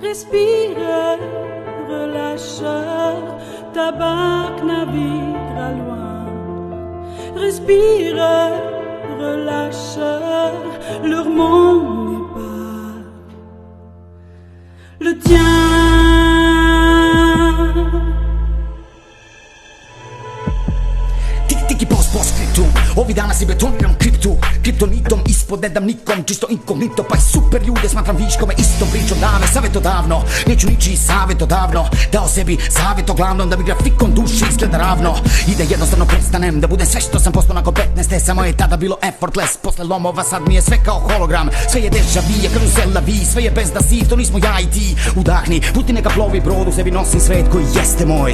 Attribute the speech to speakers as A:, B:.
A: Respire, relâcheur, ta barque naviguera loin. Respire, relâcheur, leur monde n'est pas le tien.
B: Tiki post skriptum, ovih dana si betoniram kriptu. Kriptonitom ispod ne dam nikom, čisto inkognito. Pa i super ljude smatram viškome, istom pričom dave. Savjet odavno, neću ničiji savjet odavno. Dao sebi savjet o glavnom, da mi grafikon duši izgleda ravno. I da jednostavno prestanem, da budem sve što sam postao nakon 15. Samo je tada bilo effortless, posle lomova sad mi je sve kao hologram. Sve je deja vu, je karuzela vi, sve je bez da si, to nismo ja i ti. Udahni, pusti neka plovi brod, u sebi nosim svet koji jeste moj.